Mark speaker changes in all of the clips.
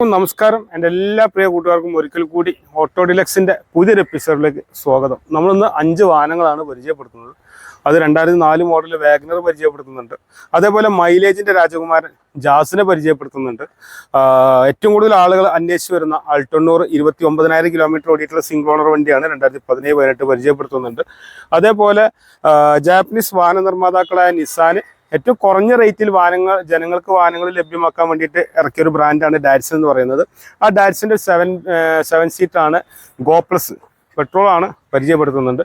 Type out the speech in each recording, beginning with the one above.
Speaker 1: നമസ്കാരം എൻ്റെ എല്ലാ പ്രിയ കൂട്ടുകാർക്കും ഒരിക്കൽ കൂടി ഓട്ടോ ഡിലക്സിൻ്റെ പുതിയൊരു എപ്പിസോഡിലേക്ക് സ്വാഗതം. നമ്മളിന്ന് 5 വാഹനങ്ങളാണ് പരിചയപ്പെടുത്തുന്നത്. അത് 2004 മോഡൽ വാഗനർ പരിചയപ്പെടുത്തുന്നുണ്ട്. അതേപോലെ മൈലേജിൻ്റെ രാജകുമാരൻ ജാസിനെ പരിചയപ്പെടുത്തുന്നുണ്ട്. ഏറ്റവും കൂടുതൽ ആളുകൾ അന്വേഷിച്ച് വരുന്ന അൾട്ടോണ്ണൂർ 29,000 കിലോമീറ്റർ ഓടിയിട്ടുള്ള സിംഗിൾ ഓണർ വണ്ടിയാണ് 2017-18 പരിചയപ്പെടുത്തുന്നുണ്ട്. അതേപോലെ ജാപ്പനീസ് വാഹന നിർമ്മാതാക്കളായ നിസാന് ഏറ്റവും കുറഞ്ഞ റേറ്റിൽ ജനങ്ങൾക്ക് വാഹനങ്ങൾ ലഭ്യമാക്കാൻ വേണ്ടിയിട്ട് ഇറക്കിയൊരു ബ്രാൻഡാണ് ഡാറ്റ്സൺ എന്ന് പറയുന്നത്. ആ ഡാറ്റ്സൻ്റെ സെവൻ സീറ്റാണ് ഗോ പ്ലസ് പെട്രോൾ ആണ് പരിചയപ്പെടുത്തുന്നുണ്ട്.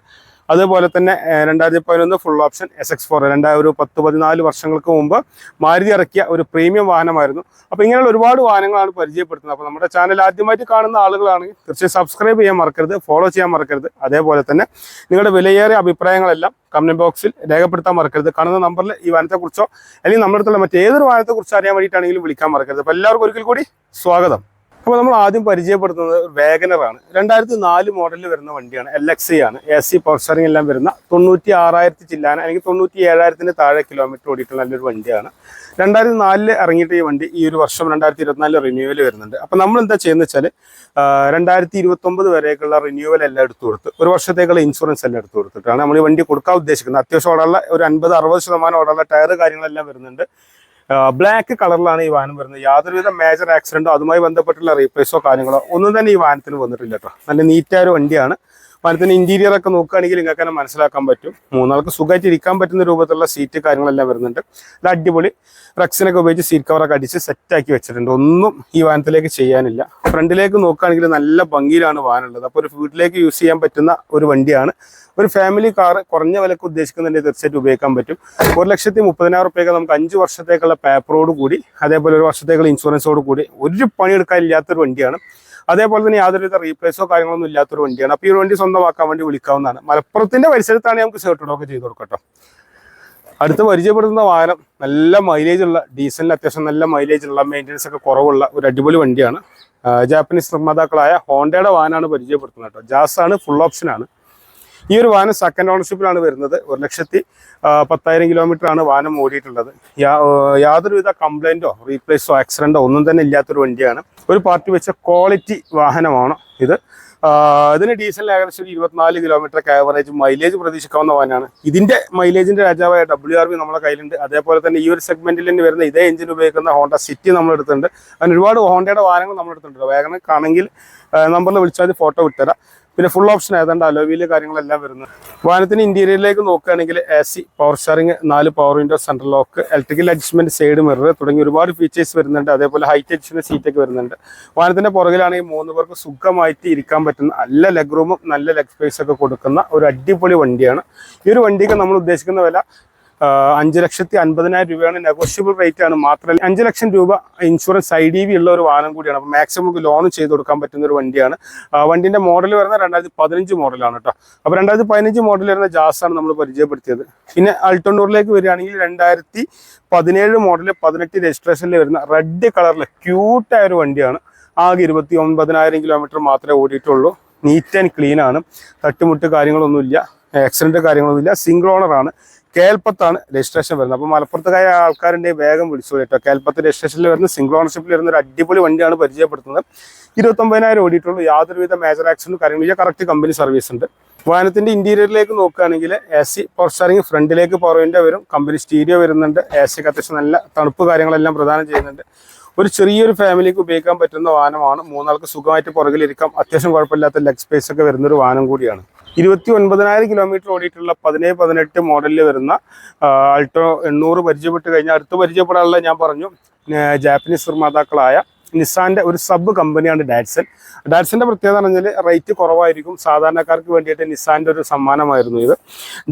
Speaker 1: അതുപോലെ തന്നെ 2011 ഫുൾ ഓപ്ഷൻ SX4 ഒരു 10-14 വർഷങ്ങൾക്ക് മുമ്പ് മാരുതി ഇറക്കിയ ഒരു പ്രീമിയം വാഹനമായിരുന്നു. അപ്പോൾ ഇങ്ങനെയുള്ള ഒരുപാട് വാഹനങ്ങളാണ് പരിചയപ്പെടുത്തുന്നത്. അപ്പോൾ നമ്മുടെ ചാനൽ ആദ്യമായിട്ട് കാണുന്ന ആളുകളാണെങ്കിൽ തീർച്ചയായും സബ്സ്ക്രൈബ് ചെയ്യാൻ മറക്കരുത്, ഫോളോ ചെയ്യാൻ മറക്കരുത്. അതേപോലെ തന്നെ നിങ്ങളുടെ വിലയേറിയ അഭിപ്രായങ്ങളെല്ലാം കമന്റ് ബോക്സിൽ രേഖപ്പെടുത്താൻ മറക്കരുത്. കാണുന്ന നമ്പറിൽ ഈ വാഹനത്തെക്കുറിച്ചോ അല്ലെങ്കിൽ നമ്മുടെ അടുത്തുള്ള മറ്റേതൊരു വാഹനത്തെക്കുറിച്ച് അറിയാൻ വേണ്ടിയിട്ടാണെങ്കിലും വിളിക്കാൻ മറക്കരുത്. അപ്പോൾ എല്ലാവർക്കും ഒരിക്കൽ കൂടി സ്വാഗതം. അപ്പോൾ നമ്മൾ ആദ്യം പരിചയപ്പെടുത്തുന്നത് വാഗനറാണ്. 2004 മോഡലിൽ വരുന്ന വണ്ടിയാണ്. LXi ആണ്. AC പവർ സ്റ്റിയറിംഗ് എല്ലാം വരുന്ന 96,000 ചില്ലാന അല്ലെങ്കിൽ 97,000 താഴെ കിലോമീറ്റർ ഓടിയിട്ടുള്ള നല്ലൊരു വണ്ടിയാണ്. 2004 ഇറങ്ങിയിട്ട് ഈ വണ്ടി ഈ ഒരു വർഷം 2024 റിന്യൂവൽ വരുന്നുണ്ട്. അപ്പോൾ നമ്മൾ എന്താ ചെയ്യുന്നത് വെച്ചാൽ 2029 വരേക്കുള്ള റിന്യൂവൽ എല്ലാം എടുത്തു കൊടുത്ത് ഒരു വർഷത്തേക്കുള്ള ഇൻഷുറൻസ് എല്ലാം എടുത്തു കൊടുത്തിട്ടാണ് നമ്മൾ ഈ വണ്ടി കൊടുക്കാൻ ഉദ്ദേശിക്കുന്നത്. അത്യാവശ്യം ഓടുള്ള ഒരു 50-60% ഓടുള്ള ടയർ കാര്യങ്ങളെല്ലാം വരുന്നുണ്ട്. ബ്ലാക്ക് കളറിലാണ് ഈ വാഹനം വരുന്നത്. യാതൊരുവിധ മേജർ ആക്സിഡന്റോ അതുമായി ബന്ധപ്പെട്ടുള്ള റീപ്ലേസോ കാര്യങ്ങളോ ഒന്നും തന്നെ ഈ വാഹനത്തിന് വന്നിട്ടില്ല കേട്ടോ. നല്ല നീറ്റായ ഒരു വണ്ടിയാണ്. വാഹനത്തിന് ഇന്റീരിയർ ഒക്കെ നോക്കുകയാണെങ്കിൽ നിങ്ങൾക്ക് തന്നെ മനസ്സിലാക്കാൻ പറ്റും. മൂന്നാൾക്ക് സുഖമായിട്ട് ഇരിക്കാൻ പറ്റുന്ന രൂപത്തിലുള്ള സീറ്റ് കാര്യങ്ങളെല്ലാം വരുന്നുണ്ട്. ഇത് അടിപൊളി റക്സിനൊക്കെ ഉപയോഗിച്ച് സീറ്റ് കവറൊക്കെ അടിച്ച് സെറ്റാക്കി വെച്ചിട്ടുണ്ട്. ഒന്നും ഈ വാഹനത്തിലേക്ക് ചെയ്യാനില്ല. ഫ്രണ്ടിലേക്ക് നോക്കുകയാണെങ്കിൽ നല്ല ഭംഗിയിലാണ് വാഹനം ഉള്ളത്. അപ്പോൾ ഒരു വീട്ടിലേക്ക് യൂസ് ചെയ്യാൻ പറ്റുന്ന ഒരു വണ്ടിയാണ്. ഒരു ഫാമിലി കാർ കുറഞ്ഞ വിലക്ക് ഉദ്ദേശിക്കുന്നുണ്ടെങ്കിൽ തീർച്ചയായിട്ടും ഉപയോഗിക്കാൻ പറ്റും. 1,30,000 റുപ്യക്ക് നമുക്ക് 5 വർഷത്തേക്കുള്ള പേപ്പറോട് കൂടി അതേപോലെ 1 വർഷത്തേക്കുള്ള ഇൻഷുറൻസോട് കൂടി ഒരു പണിയെടുക്കാനില്ലാത്തൊരു വണ്ടിയാണ്. അതേപോലെ തന്നെ യാതൊരുവിധ റീപ്ലേസോ കാര്യങ്ങളൊന്നും ഇല്ലാത്തൊരു വണ്ടിയാണ്. അപ്പോൾ ഈ വണ്ടി സ്വന്തമാക്കാൻ വേണ്ടി വിളിക്കാവുന്നതാണ്. മലപ്പുറത്തിന്റെ പരിസരത്താണ് നമുക്ക് ഷർട്ടിടൊക്കെ ചെയ്ത് കൊടുക്കട്ടോ. അടുത്ത് പരിചയപ്പെടുത്തുന്ന വാഹനം നല്ല മൈലേജ് ഉള്ള ഡീസലിന് അത്യാവശ്യം നല്ല മൈലേജ് ഉള്ള മെയിൻ്റനൻസ് ഒക്കെ കുറവുള്ള ഒരു അടിപൊളി വണ്ടിയാണ്. ജാപ്പനീസ് നിർമ്മാതാക്കളായ ഹോണ്ടയുടെ വാഹനമാണ് പരിചയപ്പെടുത്തുന്നത് കേട്ടോ. ജാസാണ്, ഫുൾ ഓപ്ഷനാണ്. ഈ ഒരു വാഹനം സെക്കൻഡ് ഓണർഷിപ്പിലാണ് വരുന്നത്. 1,10,000 കിലോമീറ്റർ ആണ് വാഹനം ഓടിയിട്ടുള്ളത്. യാതൊരുവിധ കംപ്ലൈൻറ്റോ റീപ്ലേസോ ആക്സിഡൻറ്റോ ഒന്നും തന്നെ ഇല്ലാത്തൊരു വണ്ടിയാണ്. ഒരു പാർട്ടി വെച്ച ക്വാളിറ്റി വാഹനമാണ് ഇത്. ഇതിന് ഡീസലിന് ഏകദേശം 24 കിലോമീറ്റർ ആവറേജ് മൈലേജ് പ്രതീക്ഷിക്കാവുന്ന വാഹനമാണ്. ഇതിൻ്റെ മൈലേജിൻ്റെ രാജാവായ WRV നമ്മളെ കയ്യിലുണ്ട്. അതേപോലെ തന്നെ ഈ ഒരു സെഗ്മെന്റിൽ തന്നെ വരുന്ന ഇതേ എഞ്ചിൻ ഉപയോഗിക്കുന്ന ഹോണ്ട സിറ്റി നമ്മളെടുത്തിട്ടുണ്ട്. അതിന് ഒരുപാട് ഹോണ്ടയുടെ വാഹനങ്ങൾ നമ്മളെടുത്തിട്ടുണ്ട്. വാഗണർ ആണെങ്കിൽ നമ്പറിൽ വിളിച്ചാൽ ഫോട്ടോ വിട്ടുതരാം. പിന്നെ ഫുൾ ഓപ്ഷൻ ഏതാണ്ട് അലോവിയിലെ കാര്യങ്ങളെല്ലാം വരുന്നത്. വാഹനത്തിന് ഇന്റീരിയറിലേക്ക് നോക്കുകയാണെങ്കിൽ AC power steering, 4 power window, central lock, electrical adjustment, side mirror തുടങ്ങി ഒരുപാട് ഫീച്ചേഴ്സ് വരുന്നുണ്ട്. അതേപോലെ ഹൈറ്റ് അഡ്ജസ്റ്റ്മെന്റ് സീറ്റൊക്കെ വരുന്നുണ്ട്. വാഹനത്തിന്റെ പുറകിലാണെങ്കിൽ 3 പേർക്ക് സുഖമായിട്ട് ഇരിക്കാൻ പറ്റുന്ന നല്ല ലെഗ് റൂമും നല്ല ലെഗ് സ്പേസ് ഒക്കെ കൊടുക്കുന്ന ഒരു അടിപൊളി വണ്ടിയാണ്. ഈ ഒരു വണ്ടിക്ക് നമ്മൾ ഉദ്ദേശിക്കുന്ന വില 5,50,000 രൂപയാണ്. നെഗോഷ്യബിൾ റേറ്റ് ആണ്. മാത്രമല്ല 5 ലക്ഷം രൂപ ഇൻഷുറൻസ് IDV ഉള്ള ഒരു വാഹനം കൂടിയാണ്. അപ്പോൾ മാക്സിമം നമുക്ക് ലോൺ ചെയ്ത് കൊടുക്കാൻ പറ്റുന്ന ഒരു വണ്ടിയാണ്. വണ്ടിന്റെ മോഡൽ വരുന്നത് 2015 മോഡലാണ് കേട്ടോ. അപ്പോൾ 2015 മോഡൽ വരുന്ന ജാസാണ് നമ്മൾ പരിചയപ്പെടുത്തിയത്. പിന്നെ അൾട്ടോണ്ണൂറിലേക്ക് വരികയാണെങ്കിൽ 2017 മോഡൽ 18 രജിസ്ട്രേഷനിൽ വരുന്ന റെഡ് കളറിൽ ക്യൂട്ടായ ഒരു വണ്ടിയാണ്. ആകെ 29,000 കിലോമീറ്റർ മാത്രമേ ഓടിയിട്ടുള്ളൂ. നീറ്റ് ആൻഡ് ക്ലീൻ ആണ്. തട്ടുമുട്ട് കാര്യങ്ങളൊന്നുമില്ല, ആക്സിഡന്റ് കാര്യങ്ങളൊന്നുമില്ല. സിംഗിൾ ഓണറാണ്. കേൽപ്പത്താണ് രജിസ്ട്രേഷൻ വരുന്നത്. അപ്പോൾ മലപ്പുറത്തുകായ ആൾക്കാരുടെ വേഗം വിളിച്ചു കേട്ടോ. കേൽപ്പത്ത് രജിസ്ട്രേഷനിൽ വരുന്ന സിംഗിൾ ഓണർഷിപ്പിൽ വരുന്ന ഒരു അടിപൊളി വണ്ടിയാണ് പരിചയപ്പെടുത്തുന്നത്. 29,000 ഓടിയിട്ടുള്ളൂ. യാതൊരുവിധ മേജർ ആക്സിഡന്റ് കാര്യങ്ങളില്ല. കറക്റ്റ് കമ്പനി സർവീസ് ഉണ്ട്. വാഹനത്തിന്റെ ഇന്റീരിയറിലേക്ക് നോക്കുകയാണെങ്കിൽ AC പവർ സ്റ്റിയറിംഗ്, ഫ്രണ്ടിലേക്ക് പവർ വിൻഡോ വരും, കമ്പനി സ്റ്റീരിയോ വരുന്നുണ്ട്. AC അത്യാവശ്യം നല്ല തണുപ്പ് കാര്യങ്ങളെല്ലാം പ്രദാനം ചെയ്യുന്നുണ്ട്. ഒരു ചെറിയൊരു ഫാമിലിക്ക് ഉപയോഗിക്കാൻ പറ്റുന്ന വാഹനമാണ്. 3 ആൾക്ക് സുഖമായിട്ട് പുറകിലിരിക്കാം. അത്യാവശ്യം കുഴപ്പമില്ലാത്ത ലെഗ് സ്പേസ് ഒക്കെ വരുന്നൊരു വാഹനം കൂടിയാണ്. 29,000 കിലോമീറ്റർ ഓടിയിട്ടുള്ള 17-18 മോഡലിൽ വരുന്ന അൾട്ടോ 800 പരിചയപ്പെട്ട് കഴിഞ്ഞാൽ അടുത്ത് പരിചയപ്പെടാനുള്ള ഞാൻ പറഞ്ഞു ജാപ്പനീസ് നിർമ്മാതാക്കളായ നിസാന്റെ ഒരു സബ് കമ്പനിയാണ് ഡാറ്റ്സൺ. ഡാറ്റ്സന്റെ പ്രത്യേകത എന്ന് പറഞ്ഞാൽ റേറ്റ് കുറവായിരിക്കും. സാധാരണക്കാർക്ക് വേണ്ടിയിട്ട് നിസാന്റെ ഒരു സമ്മാനമായിരുന്നു ഇത്.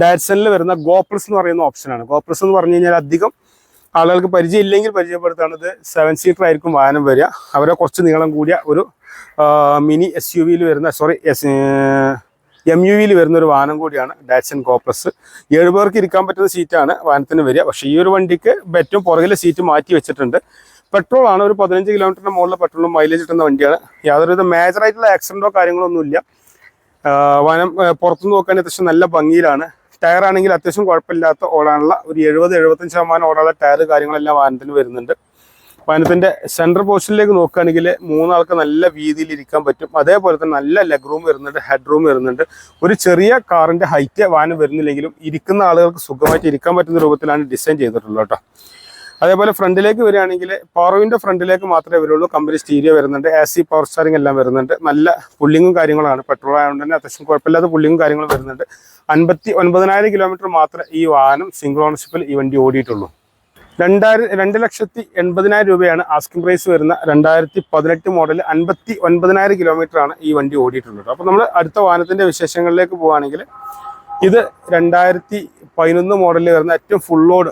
Speaker 1: ഡാറ്റ്സണിൽ വരുന്ന ഗോ പ്ലസ് എന്ന് പറയുന്ന ഓപ്ഷനാണ്. ഗോ പ്ലസ് എന്ന് പറഞ്ഞു കഴിഞ്ഞാൽ അധികം ആളുകൾക്ക് പരിചയം ഇല്ലെങ്കിൽ പരിചയപ്പെടുത്താണത് 7 സീറ്റർ ആയിരിക്കും വാഹനം വരിക. അവരെ കുറച്ച് നീളം കൂടിയ ഒരു മിനി SUV വരുന്ന MUV വരുന്ന ഒരു വാഹനം കൂടിയാണ് ഡാറ്റ്സൺ ഗോ പ്ലസ്. 7 പേർക്ക് ഇരിക്കാൻ പറ്റുന്ന സീറ്റാണ് വാഹനത്തിന് വരിക. പക്ഷേ ഈ ഒരു വണ്ടിക്ക് ഏറ്റവും പുറകിലെ സീറ്റ് മാറ്റി വെച്ചിട്ടുണ്ട്. പെട്രോൾ ആണ്. ഒരു 15 കിലോമീറ്ററിന് മുകളിൽ പെട്രോളും മൈലേജ് കിട്ടുന്ന വണ്ടിയാണ്. യാതൊരുവിധ മേജറായിട്ടുള്ള ആക്സിഡന്റോ കാര്യങ്ങളൊന്നുമില്ല. വാഹനം പുറത്തുനിന്ന് നോക്കാൻ അത്യാവശ്യം നല്ല ഭംഗിയിലാണ്. ടയർ ആണെങ്കിൽ അത്യാവശ്യം കുഴപ്പമില്ലാത്ത ഓടാനുള്ള ഒരു 70-75% ഓടാനുള്ള ടയർ കാര്യങ്ങളെല്ലാം വാഹനത്തിന് വരുന്നുണ്ട്. വാഹനത്തിൻ്റെ സെൻട്രൽ പോർഷനിലേക്ക് നോക്കുകയാണെങ്കിൽ മൂന്നാൾക്ക് നല്ല വീതിയിൽ ഇരിക്കാൻ പറ്റും. അതേപോലെ തന്നെ നല്ല ലെഗ് റൂം വരുന്നുണ്ട്, ഹെഡ് റൂം വരുന്നുണ്ട്. ഒരു ചെറിയ കാറിൻ്റെ ഹൈറ്റ് വാഹനം വരുന്നില്ലെങ്കിലും ഇരിക്കുന്ന ആളുകൾക്ക് സുഖമായിട്ട് ഇരിക്കാൻ പറ്റുന്ന രൂപത്തിലാണ് ഡിസൈൻ ചെയ്തിട്ടുള്ളത് കേട്ടോ. അതേപോലെ ഫ്രണ്ടിലേക്ക് വരികയാണെങ്കിൽ പവർ ഫ്രണ്ടിലേക്ക് മാത്രമേ വരുള്ളൂ. കമ്പനി സ്റ്റീരിയോ വരുന്നുണ്ട്, AC പവർ സ്റ്റാറിംഗ് എല്ലാം വരുന്നുണ്ട്. നല്ല പുള്ളിങ്ങും കാര്യങ്ങളാണ്. പെട്രോൾ ആയതുകൊണ്ട് തന്നെ അത്യാവശ്യം കുഴപ്പമില്ലാത്ത പുള്ളിങ്ങും കാര്യങ്ങളും വരുന്നുണ്ട്. 59,000 കിലോമീറ്റർ മാത്രമേ ഈ വാഹനം സിംഗിൾ ഓണർഷിപ്പിൽ ഈ വണ്ടി ഓടിയിട്ടുള്ളൂ. 2,80,000 രൂപയാണ് ആസ്കിംഗ് പ്രൈസ് വരുന്ന 2018 മോഡൽ. 59,000 കിലോമീറ്റർ ആണ് ഈ വണ്ടി ഓടിയിട്ടുള്ളത്. അപ്പോൾ നമ്മൾ അടുത്ത വാഹനത്തിൻ്റെ വിശേഷങ്ങളിലേക്ക് പോവുകയാണെങ്കിൽ ഇത് 2011 മോഡലിൽ വരുന്ന ഏറ്റവും ഫുൾ ലോഡ്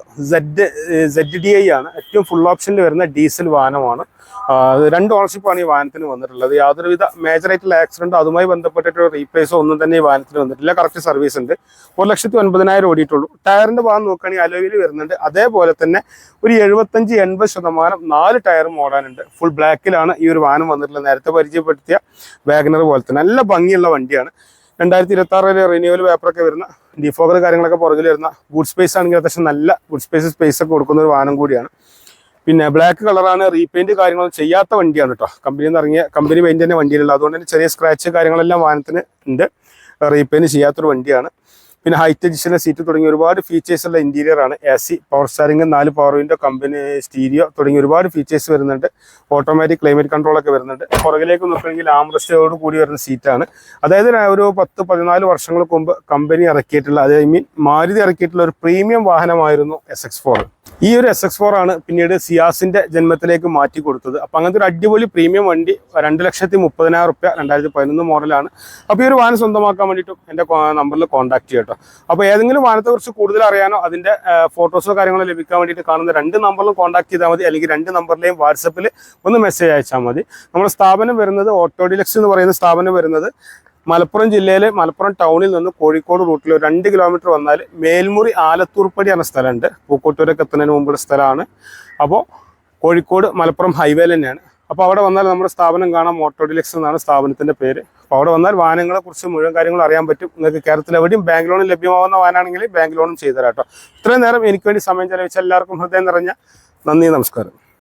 Speaker 1: ZDI ആണ്. ഏറ്റവും ഫുൾ ഓപ്ഷനിൽ വരുന്ന ഡീസൽ വാഹനമാണ്. 2 ഓണർഷിപ്പാണ് ഈ വാഹനത്തിന് വന്നിട്ടുള്ളത്. യാതൊരുവിധ മേജറായിട്ടുള്ള ആക്സിഡൻറ്റോ അതുമായി ബന്ധപ്പെട്ടിട്ട് റീപ്ലേസോ ഒന്നും തന്നെ ഈ വാഹനത്തിന് വന്നിട്ടില്ല. കറക്റ്റ് സർവീസ് ഉണ്ട്. 1,09,000 ഓടിയിട്ടുള്ളൂ. ടയറിൻ്റെ ഭാഗം നോക്കുകയാണെങ്കിൽ അലോയിൽ വരുന്നുണ്ട്. അതേപോലെ തന്നെ ഒരു 75-80% 4 ടയറും ഓടാനുണ്ട്. ഫുൾ ബ്ലാക്കിലാണ് ഈ ഒരു വാഹനം വന്നിട്ടുള്ളത്. നേരത്തെ പരിചയപ്പെടുത്തിയ വാഗനർ പോലെ തന്നെ നല്ല ഭംഗിയുള്ള വണ്ടിയാണ്. 2026 റിന്യൂവൽ പേപ്പറൊക്കെ വരുന്ന ഡിഫോഗർ കാര്യങ്ങളൊക്കെ പുറകിൽ വരുന്ന ബൂട്ട് സ്പേസ് ആണെങ്കിൽ അത്യാവശ്യം നല്ല ബൂട്ട് സ്പേസ് ഒക്കെ കൊടുക്കുന്ന ഒരു വാഹനം കൂടിയാണ്. പിന്നെ ബ്ലാക്ക് കളറാണ്. റീപെയിൻറ്റ് കാര്യങ്ങളൊന്നും ചെയ്യാത്ത വണ്ടിയാണ് കേട്ടോ. കമ്പനിയിൽ നിന്ന് ഇറങ്ങിയ കമ്പനി പെയിൻറ്റ് തന്നെ വണ്ടിയിലുള്ള, അതുകൊണ്ട് തന്നെ ചെറിയ സ്ക്രാച്ച് കാര്യങ്ങളെല്ലാം വാഹനത്തിന് ഉണ്ട്. റീപെയിൻറ്റ് ചെയ്യാത്തൊരു വണ്ടിയാണ്. പിന്നെ ഹൈറ്റ് അഡീഷണൽ സീറ്റ് തുടങ്ങിയ ഒരുപാട് ഫീച്ചേഴ്സ് ഉള്ള ഇന്റീരിയർ ആണ്. AC power steering, 4 power window, company stereo തുടങ്ങിയ ഒരുപാട് ഫീച്ചേഴ്സ് വരുന്നുണ്ട്. ഓട്ടോമാറ്റിക് ക്ലൈമറ്റ് കൺട്രോൾ ഒക്കെ വരുന്നുണ്ട്. പുറകിലേക്ക് നോക്കുകയാണെങ്കിൽ ആംറെസ്റ്റോട് കൂടി വരുന്ന സീറ്റാണ്. അതായത് ഒരു 10-14 വർഷങ്ങൾക്ക് മുമ്പ് കമ്പനി ഇറക്കിയിട്ടുള്ള, അതായത് മാരുതി ഇറക്കിയിട്ടുള്ള ഒരു പ്രീമിയം വാഹനമായിരുന്നു SX4. ഈ ഒരു SX4 ആണ് പിന്നീട് സിയാസിന്റെ ജന്മത്തിലേക്ക് മാറ്റി കൊടുത്തത്. അപ്പം അങ്ങനത്തെ ഒരു അടിപൊളി പ്രീമിയം വണ്ടി 2,30,000 രൂപ 2011 മോഡലാണ്. അപ്പോൾ ഈ ഒരു വാഹനം സ്വന്തമാക്കാൻ വേണ്ടിയിട്ടും എൻ്റെ നമ്പറിൽ കോൺടാക്ട് ചെയ്യാം. അപ്പോൾ ഏതെങ്കിലും വാഹനത്തെക്കുറിച്ച് കൂടുതൽ അറിയാനോ അതിൻ്റെ ഫോട്ടോസോ കാര്യങ്ങളോ ലഭിക്കാൻ വേണ്ടിയിട്ട് കാണുന്ന 2 നമ്പറിലും കോൺടാക്ട് ചെയ്താൽ മതി. അല്ലെങ്കിൽ 2 നമ്പറിലെയും വാട്സപ്പിൽ ഒന്ന് മെസ്സേജ് അയച്ചാൽ മതി. നമ്മുടെ സ്ഥാപനം വരുന്നത് ഓട്ടോ ഡിലക്സ് എന്ന് പറയുന്ന സ്ഥാപനം വരുന്നത് മലപ്പുറം ജില്ലയിലെ മലപ്പുറം ടൗണിൽ നിന്ന് കോഴിക്കോട് റൂട്ടിൽ 2 കിലോമീറ്റർ വന്നാൽ മേൽമുറി ആലത്തൂർപ്പടി എന്ന സ്ഥലമുണ്ട്. പൂക്കോട്ടൂരൊക്കെ എത്തുന്നതിന് മുമ്പുള്ള സ്ഥലമാണ്. അപ്പോൾ കോഴിക്കോട് മലപ്പുറം ഹൈവേയിൽ തന്നെയാണ്. അപ്പോൾ അവിടെ വന്നാൽ നമ്മുടെ സ്ഥാപനം കാണാം. ഓട്ടോ ഡിലക്സ് എന്നാണ് സ്ഥാപനത്തിൻ്റെ പേര്. അപ്പോൾ അവിടെ വന്നാൽ വാഹനങ്ങളെക്കുറിച്ച് മുഴുവൻ കാര്യങ്ങൾ അറിയാൻ പറ്റും. നിങ്ങൾക്ക് കേരളത്തിൽ എവിടെയും ബാങ്ക് ലോൺ ലഭ്യമാവുന്ന വാഹനമാണെങ്കിൽ ബാങ്ക് ലോണും ചെയ്തു തരാം കേട്ടോ. ഇത്രയും നേരം എനിക്ക് വേണ്ടി സമയം ചെലവഴിച്ച എല്ലാവർക്കും ഹൃദയം നിറഞ്ഞ നന്ദി, നമസ്കാരം.